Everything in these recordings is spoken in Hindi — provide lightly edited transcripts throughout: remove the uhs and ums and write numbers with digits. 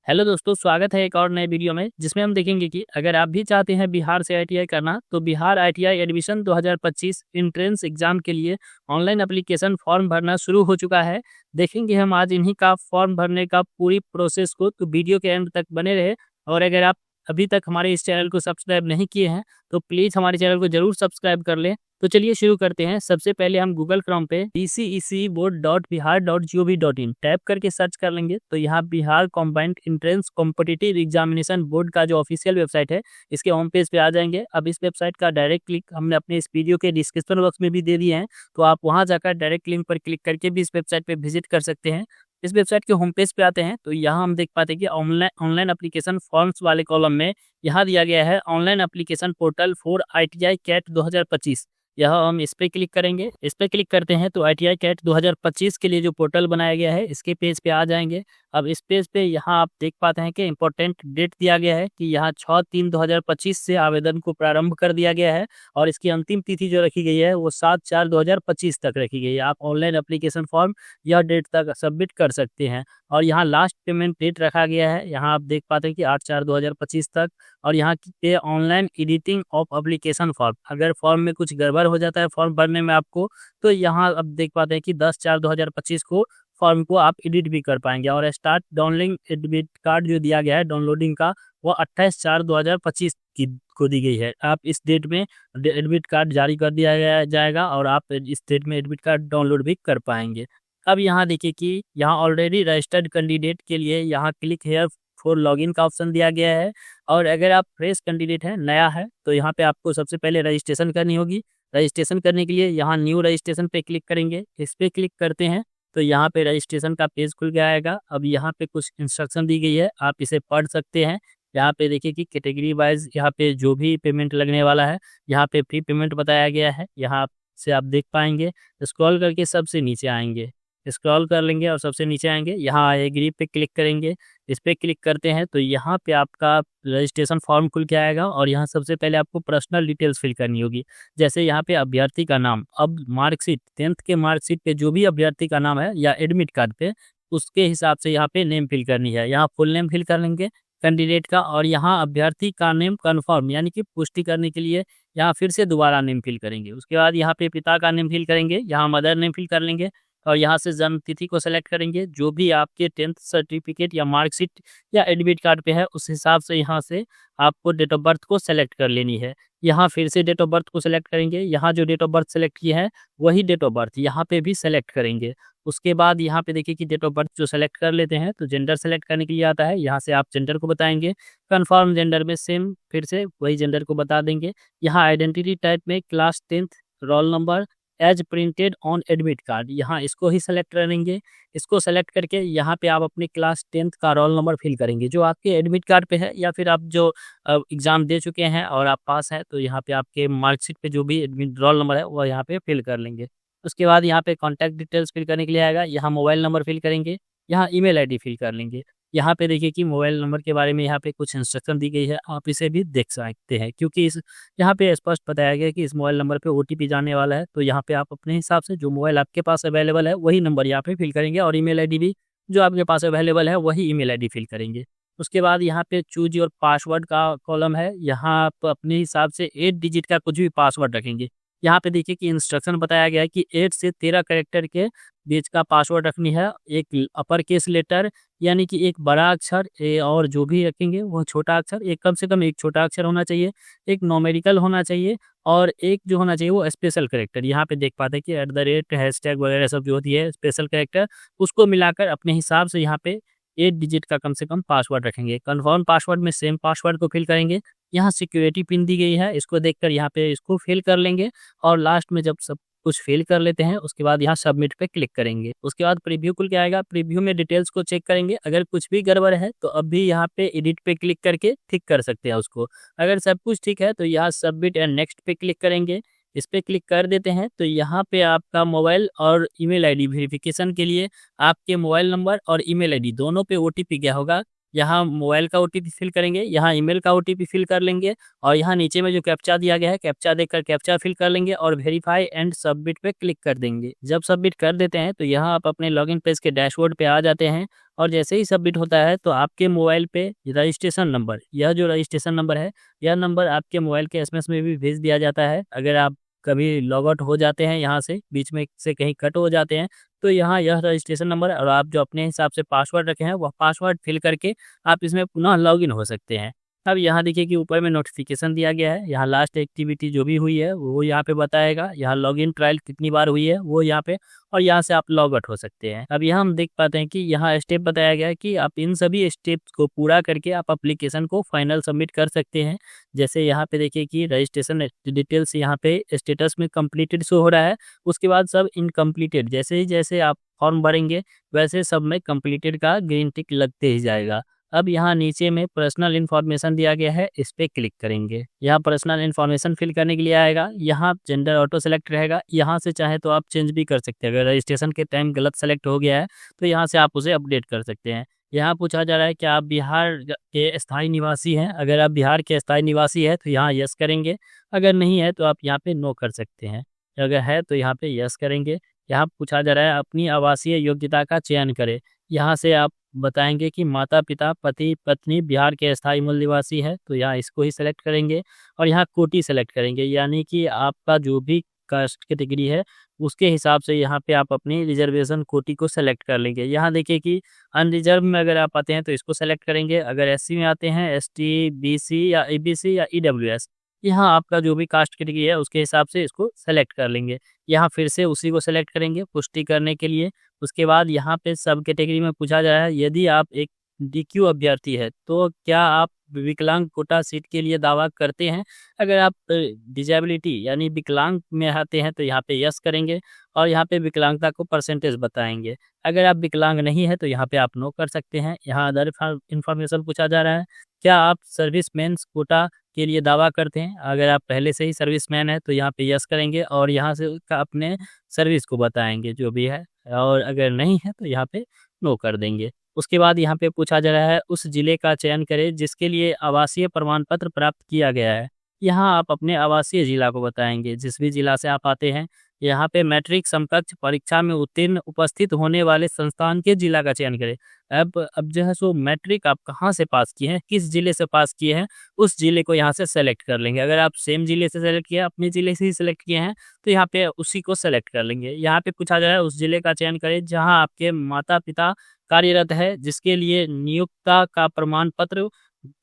हेलो दोस्तों, स्वागत है एक और नए वीडियो में जिसमें हम देखेंगे कि अगर आप भी चाहते हैं बिहार से आईटीआई करना तो Bihar ITI admission 2025 entrance exam के लिए ऑनलाइन एप्लीकेशन फॉर्म भरना शुरू हो चुका है। देखेंगे हम आज इन्हीं का फॉर्म भरने का पूरी प्रोसेस को, तो वीडियो के एंड तक बने रहे। और अगर आप अभी तक हमारे इस चैनल को सब्सक्राइब नहीं किए हैं तो प्लीज़ हमारे चैनल को जरूर सब्सक्राइब कर लें। तो चलिए शुरू करते हैं। सबसे पहले हम गूगल क्रोम पे dcecboard.bihar.gov.in टैप करके सर्च कर लेंगे तो यहाँ Bihar combined entrance competitive examination board का जो ऑफिशियल वेबसाइट है इसके होम पेज पे आ जाएंगे। अब इस वेबसाइट का डायरेक्ट लिंक हमने अपने इस वीडियो के डिस्क्रिप्शन बॉक्स में भी दे दिए हैं, तो आप वहाँ जाकर डायरेक्ट लिंक पर क्लिक करके भी इस वेबसाइट पे विजिट कर सकते हैं। इस वेबसाइट के होम पेज पे आते हैं तो यहाँ हम देख पाते हैं कि ऑनलाइन ऑनलाइन एप्लीकेशन फॉर्म्स वाले कॉलम में यहाँ दिया गया है online application portal for ITI CAT 2025। यह हम इस पे क्लिक करेंगे। इस पे क्लिक करते हैं तो आईटीआई कैट 2025 के लिए जो पोर्टल बनाया गया है इसके पेज पे आ जाएंगे। अब इस पेज पे यहाँ आप देख पाते हैं कि इम्पोर्टेंट डेट दिया गया है कि यहाँ 6/3/2025 से आवेदन को प्रारंभ कर दिया गया है और इसकी अंतिम तिथि जो रखी गई है वो 7/4/2025 तक रखी गई है। आप ऑनलाइन एप्लीकेशन फॉर्म यह डेट तक सबमिट कर सकते हैं। और यहाँ लास्ट पेमेंट डेट रखा गया है, यहाँ आप देख पाते हैं कि 8/4/2025 तक। और यहाँ पे online editing of application form, अगर फॉर्म में कुछ गड़बड़ हो जाता है फॉर्म भरने में आपको, तो यहाँ अब देख पाते हैं कि 10/4/2025 को फॉर्म को आप एडिट भी कर पाएंगे। और स्टार्ट डाउनलोडिंग एडमिट कार्ड जो दिया गया है डाउनलोडिंग का, वो 28/4/2025 की को दी गई है। आप इस डेट में एडमिट कार्ड जारी कर दिया जाएगा और आप इस डेट में एडमिट कार्ड डाउनलोड भी कर पाएंगे। अब यहाँ देखिए कि यहाँ ऑलरेडी रजिस्टर्ड कैंडिडेट के लिए यहाँ क्लिक हेयर फॉर लॉगिन का ऑप्शन दिया गया है। और अगर आप फ्रेश कैंडिडेट हैं, नया है, तो यहाँ पे आपको सबसे पहले रजिस्ट्रेशन करनी होगी। रजिस्ट्रेशन करने के लिए यहाँ न्यू रजिस्ट्रेशन पे क्लिक करेंगे। इस पे क्लिक करते हैं तो यहाँ पे रजिस्ट्रेशन का पेज खुल के आएगा। अब यहाँ पे कुछ इंस्ट्रक्शन दी गई है, आप इसे पढ़ सकते हैं। यहाँ पे देखिए कि कैटेगरी वाइज यहाँ पे जो भी पेमेंट लगने वाला है यहाँ पे फ्री पेमेंट बताया गया है, यहाँ से आप देख पाएंगे। स्क्रॉल करके सबसे नीचे आएंगे, स्क्रॉल कर लेंगे और सबसे नीचे आएंगे, यहाँ एग्री पे क्लिक करेंगे। इस पे क्लिक करते हैं तो यहाँ पे आपका रजिस्ट्रेशन फॉर्म खुल के आएगा और यहाँ सबसे पहले आपको पर्सनल डिटेल्स फिल करनी होगी। जैसे यहाँ पे अभ्यर्थी का नाम, अब मार्कशीट 10th के मार्कशीट पे जो भी अभ्यर्थी का नाम है या एडमिट कार्ड पे, उसके हिसाब से यहाँ पे नेम फिल करनी है। यहाँ फुल नेम फिल कर लेंगे कैंडिडेट का, और यहाँ अभ्यर्थी का नेम कन्फर्म यानी कि पुष्टि करने के लिए यहाँ फिर से दोबारा नेम फिल करेंगे। उसके बाद यहाँ पे पिता का नेम फिल करेंगे, यहाँ मदर नेम फिल कर लेंगे और यहाँ से जन्म तिथि को सेलेक्ट करेंगे। जो भी आपके 10th सर्टिफिकेट या मार्कशीट या एडमिट कार्ड पे है उस हिसाब से यहाँ से आपको डेट ऑफ बर्थ को सेलेक्ट कर लेनी है। यहाँ फिर से डेट ऑफ बर्थ को सेलेक्ट करेंगे, यहाँ जो डेट ऑफ बर्थ सेलेक्ट की है वही डेट ऑफ बर्थ यहाँ पे भी सेलेक्ट करेंगे। उसके बाद यहाँ पे देखिए कि डेट ऑफ बर्थ जो सेलेक्ट कर लेते हैं तो जेंडर सेलेक्ट करने के लिए आता है, यहाँ से आप जेंडर को बताएंगे। कन्फर्म जेंडर में सेम फिर से वही जेंडर को बता देंगे। यहाँ आइडेंटिटी टाइप में class 10th roll number as printed on admit card, यहाँ इसको ही सेलेक्ट करेंगे। इसको सेलेक्ट करके यहाँ पे आप अपने क्लास 10th का रोल नंबर फिल करेंगे जो आपके एडमिट कार्ड पे है, या फिर आप जो एग्ज़ाम दे चुके हैं और आप पास हैं तो यहाँ पे आपके मार्कशीट पे जो भी एडमिट रोल नंबर है वो यहाँ पे फिल कर लेंगे। उसके बाद यहाँ पे कॉन्टैक्ट डिटेल्स फिल करने के लिए आएगा, यहाँ मोबाइल नंबर फिल करेंगे, यहाँ ईमेल आईडी फिल कर लेंगे। यहाँ पे देखिए कि मोबाइल नंबर के बारे में यहाँ पे कुछ इंस्ट्रक्शन दी गई है, आप इसे भी देख सकते हैं क्योंकि इस यहाँ पे स्पष्ट बताया गया है कि इस मोबाइल नंबर पे ओटीपी जाने वाला है। तो यहाँ पे आप अपने हिसाब से जो मोबाइल आपके पास अवेलेबल है वही नंबर यहाँ पे फिल करेंगे और ईमेल आईडी भी जो आपके पास अवेलेबल है वही ईमेल आईडी फिल करेंगे। उसके बाद यहाँ पे चूज योर पासवर्ड का कॉलम है, यहाँ आप अपने हिसाब से 8 डिजिट का कुछ भी पासवर्ड रखेंगे। यहाँ पे देखिए कि इंस्ट्रक्शन बताया गया है कि 8 से 13 कैरेक्टर के बीच का पासवर्ड रखनी है। एक अपर केस लेटर यानी कि एक बड़ा अक्षर और जो भी रखेंगे वो छोटा अक्षर, एक कम से कम एक छोटा अक्षर होना चाहिए, एक नोमेरिकल होना चाहिए और एक जो होना चाहिए वो स्पेशल कैरेक्टर। यहाँ पे देख पाते हैं कि @ हैशटैग वगैरह सब जो होती है स्पेशल कैरेक्टर, उसको मिलाकर अपने हिसाब से यहाँ पे 8 डिजिट का कम से कम पासवर्ड रखेंगे। कन्फर्म पासवर्ड में सेम पासवर्ड को फिल करेंगे। यहाँ सिक्योरिटी पिन दी गई है, इसको देखकर यहाँ पे इसको फिल कर लेंगे और लास्ट में जब सब कुछ फिल कर लेते हैं उसके बाद यहाँ सबमिट पे क्लिक करेंगे। उसके बाद प्रीव्यू खुल के आएगा, प्रीव्यू में डिटेल्स को चेक करेंगे, अगर कुछ भी गड़बड़ है तो अब भी यहाँ पे एडिट पे क्लिक करके ठीक कर सकते हैं उसको। अगर सब कुछ ठीक है तो यहाँ सबमिट एंड नेक्स्ट पे क्लिक करेंगे। इस पे क्लिक कर देते हैं तो यहाँ पे आपका मोबाइल और ईमेल आईडी वेरिफिकेशन के लिए आपके मोबाइल नंबर और ईमेल आईडी दोनों पे ओटीपी गया होगा। यहाँ मोबाइल का ओटीपी फिल करेंगे, यहाँ ईमेल का ओटीपी फिल कर लेंगे और यहाँ नीचे में जो कैप्चा दिया गया है कैप्चा देकर कैप्चा फिल कर लेंगे और वेरीफाई एंड सबमिट पे क्लिक कर देंगे। जब सबमिट कर देते हैं तो यहाँ आप अपने लॉगिन पेज के डैशबोर्ड पे आ जाते हैं और जैसे ही सबमिट होता है तो आपके मोबाइल पे रजिस्ट्रेशन नंबर, यह जो रजिस्ट्रेशन नंबर है यह नंबर आपके मोबाइल के एसएमएस में भी भेज दिया जाता है। अगर आप कभी लॉग आउट हो जाते हैं यहाँ से, बीच में से कहीं कट हो जाते हैं, तो यहाँ यह रजिस्ट्रेशन नंबर और आप जो अपने हिसाब से पासवर्ड रखे हैं वह पासवर्ड फिल करके आप इसमें पुनः लॉगिन हो सकते हैं। अब यहाँ देखिए कि ऊपर में नोटिफिकेशन दिया गया है, यहाँ लास्ट एक्टिविटी जो भी हुई है वो यहाँ पे बताएगा, यहाँ लॉगिन ट्रायल कितनी बार हुई है वो यहाँ पे, और यहाँ से आप लॉग आउट हो सकते हैं। अब यहाँ हम देख पाते हैं कि यहाँ स्टेप बताया गया है कि आप इन सभी स्टेप्स को पूरा करके आप एप्लीकेशन को फाइनल सबमिट कर सकते हैं। जैसे यहाँ पे देखिए कि रजिस्ट्रेशन डिटेल्स यहाँ पे स्टेटस में कंप्लीटेड शो हो रहा है, उसके बाद सब इनकम्प्लीटेड, जैसे आप फॉर्म भरेंगे वैसे सब में कंप्लीटेड का ग्रीन टिक लगते ही जाएगा। अब यहाँ नीचे में पर्सनल इन्फॉर्मेशन दिया गया है, इस पे क्लिक करेंगे। यहाँ पर्सनल इन्फॉर्मेशन फिल करने के लिए आएगा, यहाँ जेंडर ऑटो सेलेक्ट रहेगा, यहाँ से चाहे तो आप चेंज भी कर सकते हैं। अगर रजिस्ट्रेशन के टाइम गलत सेलेक्ट हो गया है तो यहाँ से आप उसे अपडेट कर सकते हैं। यहाँ पूछा जा रहा है कि आप बिहार के स्थायी निवासी हैं, अगर आप बिहार के स्थायी निवासी है तो यहाँ यस करेंगे, अगर नहीं है तो आप यहाँ पे नो कर सकते हैं, अगर है तो यहाँ पे यस करेंगे। यहाँ पूछा जा रहा है अपनी आवासीय योग्यता का चयन करें, यहाँ से आप बताएंगे कि माता पिता पति पत्नी बिहार के स्थायी मूल निवासी है तो यहाँ इसको ही सेलेक्ट करेंगे और यहाँ कोटि सेलेक्ट करेंगे, यानी कि आपका जो भी कास्ट कैटेगरी है उसके हिसाब से यहाँ पे आप अपनी रिजर्वेशन कोटि को सेलेक्ट कर लेंगे। यहाँ देखिए कि अनरिजर्व में अगर आप आते हैं तो इसको सेलेक्ट करेंगे, अगर एससी में आते हैं एसटी बीसी या ईबीसी या ईडब्ल्यूएस, यहाँ आपका जो भी कास्ट कैटेगरी है उसके हिसाब से इसको सेलेक्ट कर लेंगे। यहाँ फिर से उसी को सेलेक्ट करेंगे पुष्टि करने के लिए। उसके बाद यहाँ पे सब कैटेगरी में पूछा जा रहा है यदि आप एक डीक्यू अभ्यर्थी है तो क्या आप विकलांग कोटा सीट के लिए दावा करते हैं। अगर आप डिजेबिलिटी यानी विकलांग में आते हैं तो यहाँ पे यस करेंगे और यहाँ पे विकलांगता को परसेंटेज बताएंगे। अगर आप विकलांग नहीं है तो यहाँ पे आप नो कर सकते हैं। यहाँ अदर इन्फॉर्मेशन पूछा जा रहा है, क्या आप सर्विसमैन कोटा के लिए दावा करते हैं। अगर आप पहले से ही सर्विसमैन है तो यहाँ पे यस करेंगे और यहाँ से अपने सर्विस को बताएंगे जो भी है, और अगर नहीं है तो यहाँ पे नो कर देंगे। उसके बाद यहाँ पे पूछा जा रहा है उस जिले का चयन करें जिसके लिए आवासीय प्रमाण पत्र प्राप्त किया गया है। यहाँ आप अपने आवासीय जिला को बताएंगे, जिस भी जिला से आप आते हैं। यहाँ पे मैट्रिक समकक्ष परीक्षा में उत्तीर्ण उपस्थित होने वाले संस्थान के जिला का चयन करें। अब जो है सो मैट्रिक आप कहाँ से पास किए हैं, किस जिले से पास किए हैं, उस जिले को यहाँ से सेलेक्ट कर लेंगे। अगर आप सेम जिले से सेलेक्ट किए, अपने जिले से ही सेलेक्ट किए हैं तो यहाँ पे उसी को सेलेक्ट कर लेंगे। यहाँ पे पूछा जा रहा है उस जिले का चयन करें जहाँ आपके माता पिता कार्यरत है, जिसके लिए नियोक्ता का प्रमाण पत्र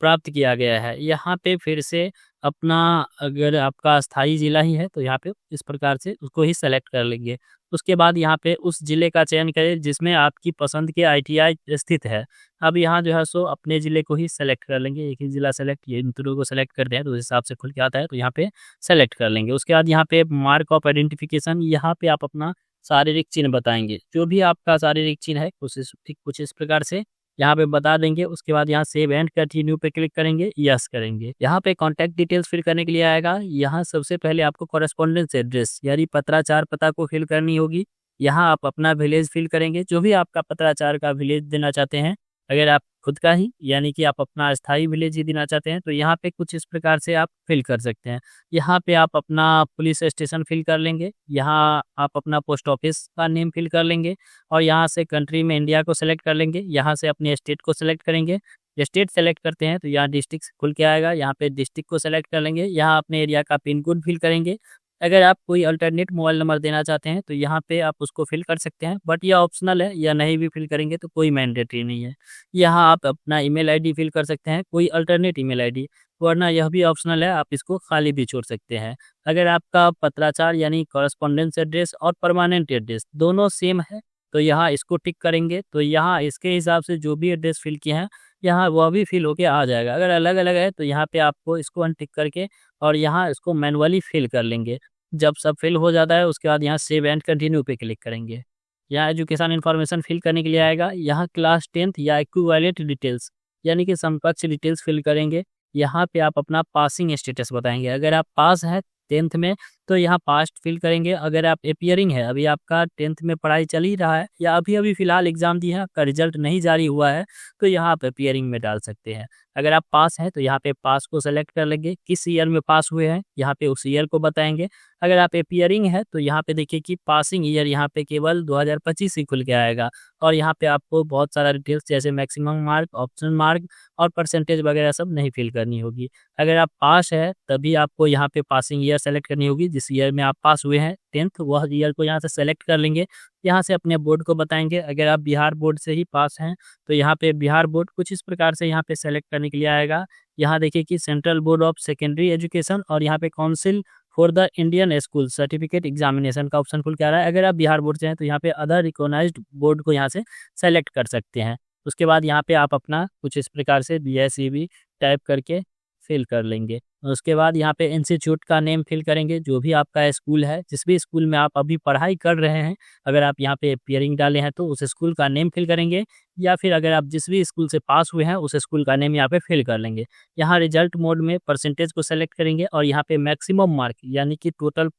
प्राप्त किया गया है। यहाँ पे फिर से अपना, अगर आपका स्थायी जिला ही है तो यहाँ पे इस प्रकार से उसको ही सेलेक्ट कर लेंगे। उसके बाद यहाँ पे उस जिले का चयन करें जिसमें आपकी पसंद के आईटीआई स्थित है। अब यहाँ जो है सो अपने जिले को ही सेलेक्ट कर लेंगे, एक ही जिला सेलेक्ट, ये इन दोनों को सेलेक्ट करते हैं तो उस हिसाब से खुल के आता है तो यहाँ पे सेलेक्ट कर लेंगे। उसके बाद यहाँ पे मार्क ऑफ आइडेंटिफिकेशन, यहाँ पे आप अपना शारीरिक चिन्ह बताएंगे, जो भी आपका शारीरिक चिन्ह है कुछ इस प्रकार से यहाँ पे बता देंगे। उसके बाद यहाँ सेव एंड कंटिन्यू पे क्लिक करेंगे, यस करेंगे। यहाँ पे कॉन्टैक्ट डिटेल्स फिल करने के लिए आएगा। यहाँ सबसे पहले आपको कॉरेस्पॉन्डेंस एड्रेस यानी पत्राचार पता को फिल करनी होगी। यहाँ आप अपना विलेज फिल करेंगे, जो भी आपका पत्राचार का विलेज देना चाहते हैं। अगर आप खुद का ही यानी कि आप अपना स्थायी विलेज ही देना चाहते हैं तो यहाँ पे कुछ इस प्रकार से आप फिल कर सकते हैं। यहाँ पे आप अपना पुलिस स्टेशन फिल कर लेंगे, यहाँ आप अपना पोस्ट ऑफिस का नेम फिल कर लेंगे और यहाँ से कंट्री में इंडिया को सेलेक्ट कर लेंगे। यहाँ से अपने स्टेट को सेलेक्ट करेंगे, स्टेट सेलेक्ट करते हैं तो यहाँ डिस्ट्रिक्ट खुल के आएगा, यहाँ पे डिस्ट्रिक्ट को सेलेक्ट कर लेंगे। यहाँ अपने एरिया का पिन कोड फिल करेंगे। अगर आप कोई अल्टरनेट मोबाइल नंबर देना चाहते हैं तो यहाँ पे आप उसको फिल कर सकते हैं, बट यह ऑप्शनल है, या नहीं भी फिल करेंगे तो कोई मैंडेटरी नहीं है। यहाँ आप अपना ईमेल आईडी फिल कर सकते हैं, कोई अल्टरनेट ईमेल आईडी, वरना यह भी ऑप्शनल है, आप इसको खाली भी छोड़ सकते हैं। अगर आपका पत्राचार यानी कॉरेस्पॉन्डेंस एड्रेस और परमानेंट एड्रेस दोनों सेम है तो यहाँ इसको टिक करेंगे, तो यहाँ इसके हिसाब से जो भी एड्रेस फिल किए हैं यहाँ वह भी फिल होके आ जाएगा। अगर अलग अलग है तो यहाँ पे आपको इसको अनटिक करके और यहाँ इसको मैनुअली फिल कर लेंगे। जब सब फिल हो जाता है उसके बाद यहाँ सेव एंड कंटिन्यू पे क्लिक करेंगे। यहाँ एजुकेशन इन्फॉर्मेशन फिल करने के लिए आएगा। यहाँ क्लास 10th या इक्विवेलेंट डिटेल्स यानी कि समकक्ष डिटेल्स फिल करेंगे। यहाँ पे आप अपना पासिंग स्टेटस बताएंगे, अगर आप पास है 10th में, तो यहाँ पास्ट फिल करेंगे। अगर आप अपियरिंग है, अभी आपका 10th में पढ़ाई चल ही रहा है या अभी अभी फिलहाल एग्जाम दिया है, आपका रिजल्ट नहीं जारी हुआ है, तो यहाँ आप अपियरिंग में डाल सकते हैं। अगर आप पास हैं तो यहाँ पे पास को सेलेक्ट कर लेंगे, किस ईयर में पास हुए हैं यहाँ पे उस ईयर को बताएंगे। अगर आप अपियरिंग है तो यहाँ पे देखिए कि पासिंग ईयर यहाँ पे केवल 2025 ही खुल के आएगा, और यहाँ पे आपको बहुत सारा डिटेल्स जैसे मैक्सिमम मार्क, ऑप्शन मार्क और परसेंटेज वगैरह सब नहीं फिल करनी होगी। अगर आप पास है तभी आपको यहाँ पे पासिंग ईयर सेलेक्ट करनी होगी, जिस ईयर में आप पास हुए हैं 10th वह ईयर को यहाँ से सेलेक्ट कर लेंगे। यहाँ से अपने बोर्ड को बताएंगे। अगर आप बिहार बोर्ड से ही पास हैं तो यहाँ पे बिहार बोर्ड कुछ इस प्रकार से यहाँ पे सेलेक्ट करने के लिए आएगा। यहाँ देखिए कि central board of secondary education और यहाँ पे council for the Indian school certificate examination का ऑप्शन खुल के आ रहा है। अगर आप बिहार बोर्ड से हैं तो यहाँ पे अदर रिकॉग्नाइज्ड बोर्ड को यहाँ से सेलेक्ट कर सकते हैं। उसके बाद यहाँ पे आप अपना कुछ इस प्रकार से BSEB टाइप करके फिल कर लेंगे। उसके बाद यहाँ पे इंस्टीट्यूट का नेम फिल करेंगे, जो भी आपका स्कूल है, जिस भी स्कूल में आप अभी पढ़ाई कर रहे हैं। अगर आप यहाँ पे अपियरिंग डाले हैं तो उस स्कूल का नेम फिल करेंगे, या फिर अगर आप जिस भी स्कूल से पास हुए हैं उस स्कूल का नेम यहाँ पे फिल कर लेंगे। यहाँ रिजल्ट मोड में परसेंटेज को सेलेक्ट करेंगे और यहाँ पे मैक्सिमम मार्क यानी कि टोटल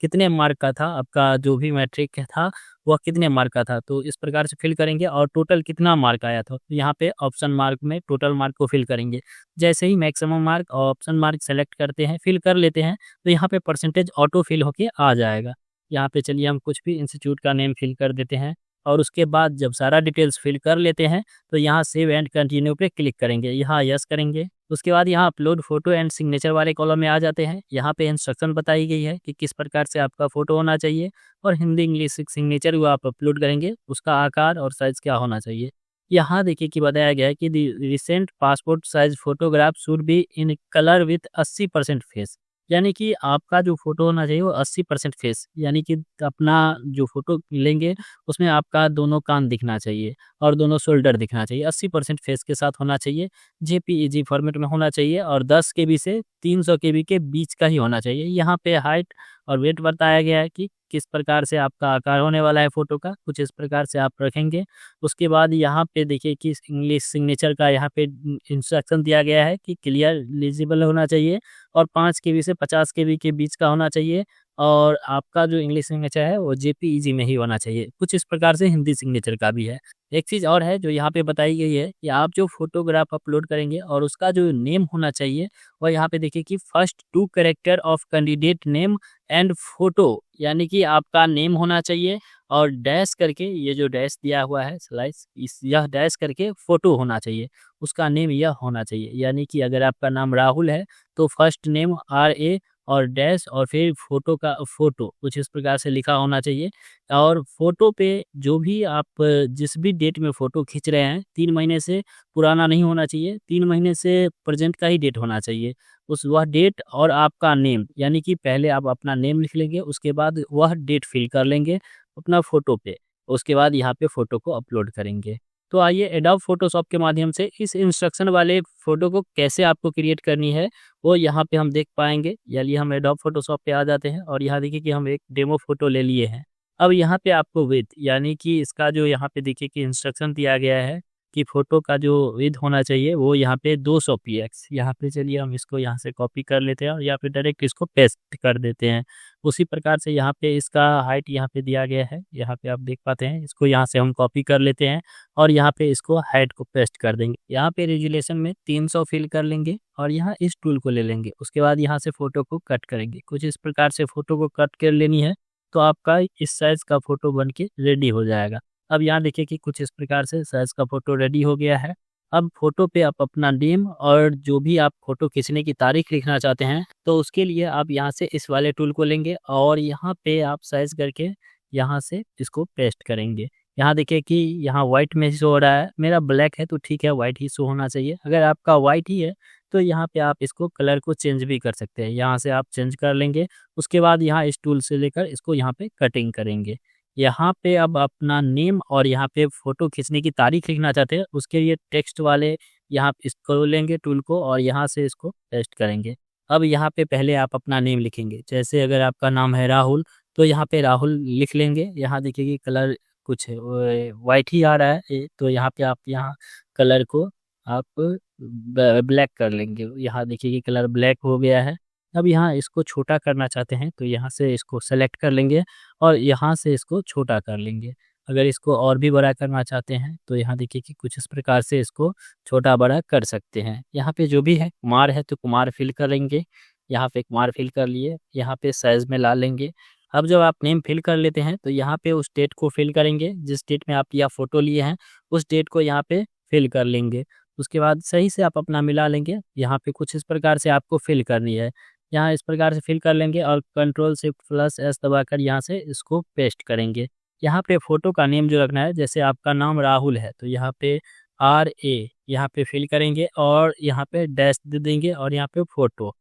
कितने मार्क का था आपका जो भी मैट्रिक था वह कितने मार्क का था, तो इस प्रकार से फिल करेंगे और टोटल कितना मार्क आया था, तो यहाँ पे ऑप्शन मार्क में टोटल मार्क को फिल करेंगे। जैसे ही मैक्सिमम मार्क और ऑप्शन मार्क सेलेक्ट करते हैं, फिल कर लेते हैं, तो यहाँ पे परसेंटेज ऑटो फिल होके आ जाएगा। यहाँ पे चलिए हम कुछ भी इंस्टीट्यूट का नेम फिल कर देते हैं, और उसके बाद जब सारा डिटेल्स फिल कर लेते हैं तो यहाँ सेव एंड कंटिन्यू पे क्लिक करेंगे, यहाँ यस करेंगे। उसके बाद यहाँ अपलोड फोटो एंड सिग्नेचर वाले कॉलम में आ जाते हैं। यहाँ पे इंस्ट्रक्शन बताई गई है कि किस प्रकार से आपका फोटो होना चाहिए, और हिंदी इंग्लिश सिग्नेचर वो आप अपलोड करेंगे, उसका आकार और साइज क्या होना चाहिए। यहाँ देखिए कि बताया गया है कि recent passport size photograph should be in colour with 80% face, यानी कि आपका जो फोटो होना चाहिए वो 80% फेस, यानी कि अपना जो फोटो लेंगे उसमें आपका दोनों कान दिखना चाहिए और दोनों शोल्डर दिखना चाहिए, 80% फेस के साथ होना चाहिए। JPEG फॉर्मेट में होना चाहिए और 10 KB से 300 KB के बीच का ही होना चाहिए। यहाँ पे हाइट और वेट बताया गया है कि किस प्रकार से आपका आकार होने वाला है फोटो का, कुछ इस प्रकार से आप रखेंगे। उसके बाद यहाँ पे देखिए कि इंग्लिश सिग्नेचर का यहाँ पे इंस्ट्रक्शन दिया गया है कि क्लियर लिजिबल होना चाहिए और 5 KB से 50 KB के बीच का होना चाहिए, और आपका जो इंग्लिश सिग्नेचर है वो JPEG में ही होना चाहिए। कुछ इस प्रकार से हिंदी सिग्नेचर का भी है। एक चीज़ और है जो यहाँ पे बताई गई है कि आप जो फोटोग्राफ अपलोड करेंगे और उसका जो नेम होना चाहिए वह यहाँ पे देखिए कि first 2 character of candidate name and photo, यानी कि आपका नेम होना चाहिए और डैश करके ये जो डैश दिया हुआ है स्लाइस, इस यह डैश करके फोटो होना चाहिए, उसका नेम यह होना चाहिए। यानी कि अगर आपका नाम राहुल है तो फर्स्ट नेम RA और डैश और फिर फोटो का फोटो कुछ इस प्रकार से लिखा होना चाहिए। और फोटो पे जो भी आप जिस भी डेट में फोटो खींच रहे हैं 3 महीने से पुराना नहीं होना चाहिए, 3 महीने से प्रेजेंट का ही डेट होना चाहिए। उस वह डेट और आपका नेम, यानी कि पहले आप अपना नेम लिख लेंगे, उसके बाद वह डेट फिल कर लेंगे अपना फोटो पे, उसके बाद यहाँ पे फोटो को अपलोड करेंगे। तो आइए एडोब फोटोशॉप के माध्यम से इस इंस्ट्रक्शन वाले फोटो को कैसे आपको क्रिएट करनी है वो यहाँ पे हम देख पाएंगे। चलिए हम एडोब फोटोशॉप पे आ जाते हैं और यहाँ देखिए कि हम एक डेमो फोटो ले लिए हैं। अब यहाँ पे आपको विड्थ, यानी कि इसका जो यहाँ पे देखिए कि इंस्ट्रक्शन दिया गया है कि फोटो का जो विड्थ होना चाहिए वो यहाँ पे 200 px। यहाँ पे चलिए हम इसको यहाँ से कॉपी कर लेते हैं और यहाँ पे डायरेक्ट इसको पेस्ट कर देते हैं। उसी प्रकार से यहाँ पे इसका हाइट यहाँ पे दिया गया है, यहाँ पे आप देख पाते हैं, इसको यहाँ से हम कॉपी कर लेते हैं और यहाँ पे इसको हाइट को पेस्ट कर देंगे। यहाँ पे रेजुलेशन में 300 फिल कर लेंगे और यहाँ इस टूल को ले लेंगे। उसके बाद यहाँ से फोटो को कट करेंगे। कुछ इस प्रकार से फोटो को कट कर लेनी है तो आपका इस साइज का फोटो बन के रेडी हो जाएगा। अब यहाँ देखिए कि कुछ इस प्रकार से साइज का फोटो रेडी हो गया है। अब फोटो पे आप अपना नेम और जो भी आप फोटो खींचने की तारीख लिखना चाहते हैं तो उसके लिए आप यहाँ से इस वाले टूल को लेंगे और यहाँ पे आप साइज करके यहाँ से इसको पेस्ट करेंगे। यहाँ देखिए कि यहाँ व्हाइट में शो हो रहा है, मेरा ब्लैक है तो ठीक है, व्हाइट ही शो होना चाहिए। अगर आपका व्हाइट ही है तो यहाँ पे आप इसको कलर को चेंज भी कर सकते हैं, यहाँ से आप चेंज कर लेंगे। उसके बाद यहाँ इस टूल से लेकर इसको यहाँ पे कटिंग करेंगे। यहाँ पे अब अपना नेम और यहाँ पे फोटो खींचने की तारीख लिखना चाहते हैं उसके लिए टेक्स्ट वाले यहाँ इसको लेंगे टूल को और यहाँ से इसको पेस्ट करेंगे। अब यहाँ पे पहले आप अपना नेम लिखेंगे, जैसे अगर आपका नाम है राहुल तो यहाँ पे राहुल लिख लेंगे। यहाँ देखिए कि कलर कुछ वाइट ही आ रहा है तो यहाँ पे आप यहाँ कलर को आप ब्लैक कर लेंगे। यहाँ देखिए कि कलर ब्लैक हो गया है। अब यहाँ इसको छोटा करना चाहते हैं तो यहाँ से इसको सेलेक्ट कर लेंगे और यहाँ से इसको छोटा कर लेंगे। अगर इसको और भी बड़ा करना चाहते हैं तो यहाँ देखिए कि कुछ इस प्रकार से इसको छोटा बड़ा कर सकते हैं। यहाँ पे जो भी है कुमार है तो कुमार फिल करेंगे, यहाँ पे कुमार फिल कर लिए, यहाँ पे साइज में ला लेंगे। अब जब आप नेम फिल कर लेते हैं तो यहाँ पे उस डेट को फिल करेंगे, जिस डेट में आप यह फोटो लिए हैं उस डेट को यहाँ पे फिल कर लेंगे। उसके बाद सही से आप अपना मिला लेंगे। यहाँ पे कुछ इस प्रकार से आपको फिल करनी है, यहाँ इस प्रकार से फिल कर लेंगे और Ctrl+Shift+S दबाकर यहाँ से इसको पेस्ट करेंगे। यहाँ पे फोटो का नेम जो रखना है, जैसे आपका नाम राहुल है तो यहाँ पे RA यहाँ पे फिल करेंगे और यहाँ पे डैश दे देंगे और यहाँ पे फोटो।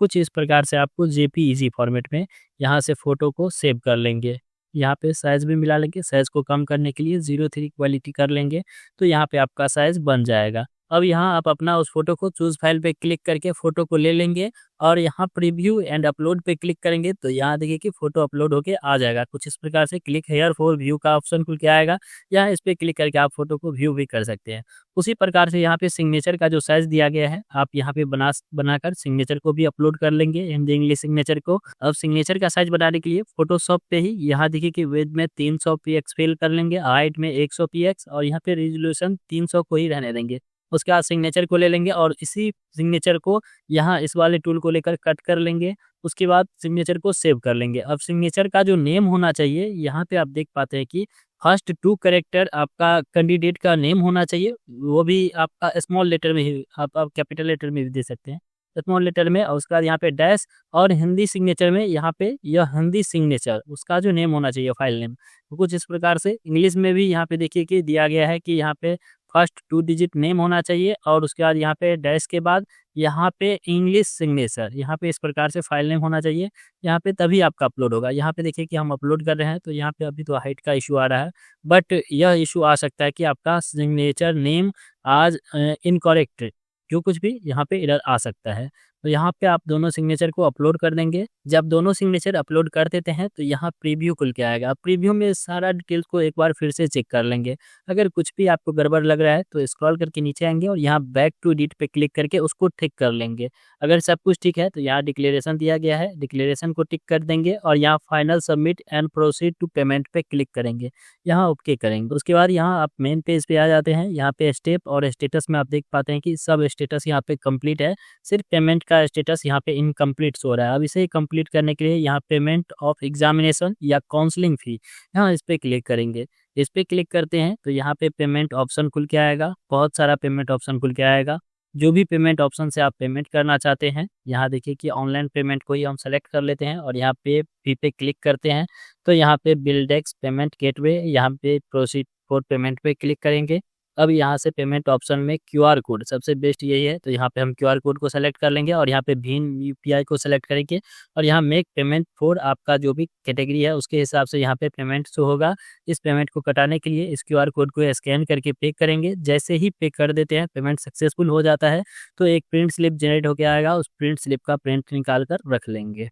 कुछ इस प्रकार से आपको JPEG फॉर्मेट में यहाँ से फ़ोटो को सेव कर लेंगे। यहाँ पे साइज़ भी मिला लेंगे, साइज़ को कम करने के लिए 0:3 क्वालिटी कर लेंगे तो यहाँ पे आपका साइज़ बन जाएगा। अब यहाँ आप अपना उस फ़ोटो को चूज़ फाइल पे क्लिक करके फ़ोटो को ले लेंगे और यहाँ प्रीव्यू एंड अपलोड पे क्लिक करेंगे तो यहाँ देखिए कि फ़ोटो अपलोड होके आ जाएगा। कुछ इस प्रकार से क्लिक हियर फॉर व्यू का ऑप्शन खुल के आएगा, यहाँ इस पे क्लिक करके आप फ़ोटो को व्यू भी कर सकते हैं। उसी प्रकार से यहाँ पे सिग्नेचर का जो साइज़ दिया गया है, आप यहाँ पे बनाकर सिग्नेचर को भी अपलोड कर लेंगे, हिंदी इंग्लिश सिग्नेचर को। अब सिग्नेचर का साइज़ बनाने के लिए फ़ोटोशॉप पे ही यहाँ देखिए कि विड्थ में 300 px फिल कर लेंगे, हाइट में 100 px और यहाँ पे रेज़ोल्यूशन 300 को ही रहने देंगे। उसके बाद सिग्नेचर को ले लेंगे और इसी सिग्नेचर को यहाँ इस वाले टूल को लेकर कट कर लेंगे। उसके बाद सिग्नेचर को सेव कर लेंगे। अब सिग्नेचर का जो नेम होना चाहिए, यहाँ पे आप देख पाते हैं कि फर्स्ट 2 कैरेक्टर आपका कैंडिडेट का नेम होना चाहिए, वो भी आपका स्मॉल लेटर में ही, आप कैपिटल लेटर में भी दे सकते हैं, स्मॉल लेटर में। और उसके बाद यहाँ पे डैश और हिंदी सिग्नेचर में यहाँ पे यह हिंदी सिग्नेचर उसका जो नेम होना चाहिए फाइल नेम, तो कुछ इस प्रकार से इंग्लिश में भी यहाँ पे देखिए कि दिया गया है कि यहाँ पे फर्स्ट 2 डिजिट नेम होना चाहिए और उसके बाद यहाँ पे डैश के बाद यहाँ पे इंग्लिश सिग्नेचर, यहाँ पे इस प्रकार से फाइल नेम होना चाहिए। यहाँ पे तभी आपका अपलोड होगा। यहाँ पे देखिए कि हम अपलोड कर रहे हैं तो यहाँ पे अभी तो हाइट का इशू आ रहा है, बट यह इशू आ सकता है कि आपका सिग्नेचर नेम आज इनकरेक्ट, जो कुछ भी यहाँ पे एरर आ सकता है। तो यहाँ पे आप दोनों सिग्नेचर को अपलोड कर देंगे। जब दोनों सिग्नेचर अपलोड कर देते हैं तो यहाँ प्रीव्यू खुल के आएगा। प्रीव्यू में सारा डिटेल्स को एक बार फिर से चेक कर लेंगे। अगर कुछ भी आपको गड़बड़ लग रहा है तो स्क्रॉल करके नीचे आएंगे और यहाँ बैक टू एडिट पे क्लिक करके उसको ठीक कर लेंगे। अगर सब कुछ ठीक है तो यहाँ डिक्लेरेशन दिया गया है, डिक्लेरेशन को टिक कर देंगे और यहाँ final submit and proceed to payment पे क्लिक करेंगे, यहाँ ओके करेंगे। उसके बाद यहाँ आप मेन पेज पे आ जाते हैं। यहाँ पे स्टेप और स्टेटस में आप देख पाते हैं कि सब स्टेटस यहाँ पे कंप्लीट है, सिर्फ पेमेंट का स्टेटस यहाँ पे इनकम्प्लीट हो रहा है। अब इसे कंप्लीट करने के लिए यहाँ पेमेंट ऑफ एग्जामिनेशन या काउंसलिंग फी, यहाँ इस पे क्लिक करेंगे। इस पे क्लिक करते हैं तो यहाँ पे पेमेंट ऑप्शन खुल के आएगा, बहुत सारा पेमेंट ऑप्शन खुल के आएगा। जो भी पेमेंट ऑप्शन से आप पेमेंट करना चाहते हैं, यहाँ देखिए कि ऑनलाइन पेमेंट को ही हम सेलेक्ट कर लेते हैं और यहाँ पे फी पे क्लिक करते हैं तो यहाँ पे बिलडेक्स पेमेंट गेटवे, यहाँ पे प्रोसीड फॉर पेमेंट पे क्लिक करेंगे। अब यहाँ से पेमेंट ऑप्शन में QR कोड सबसे बेस्ट यही है, तो यहाँ पे हम QR कोड को सेलेक्ट कर लेंगे और यहाँ पे भीम UPI को सेलेक्ट करेंगे और यहाँ मेक पेमेंट फॉर आपका जो भी कैटेगरी है उसके हिसाब से यहाँ पे पेमेंट शो होगा। इस पेमेंट को कटाने के लिए इस QR कोड को स्कैन करके पे करेंगे। जैसे ही पे कर देते हैं, पेमेंट सक्सेसफुल हो जाता है तो एक प्रिंट स्लिप जनरेट होकर आएगा, उस प्रिंट स्लिप का प्रिंट निकाल कर रख लेंगे।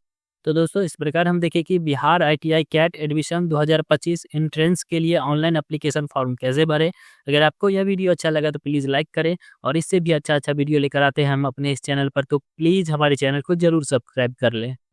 तो दोस्तों इस प्रकार हम देखें कि Bihar ITI CAT admission 2025 entrance के लिए ऑनलाइन एप्लीकेशन फॉर्म कैसे भरें। अगर आपको यह वीडियो अच्छा लगा तो प्लीज़ लाइक करें और इससे भी अच्छा वीडियो लेकर आते हैं हम अपने इस चैनल पर, तो प्लीज़ हमारे चैनल को ज़रूर सब्सक्राइब कर लें।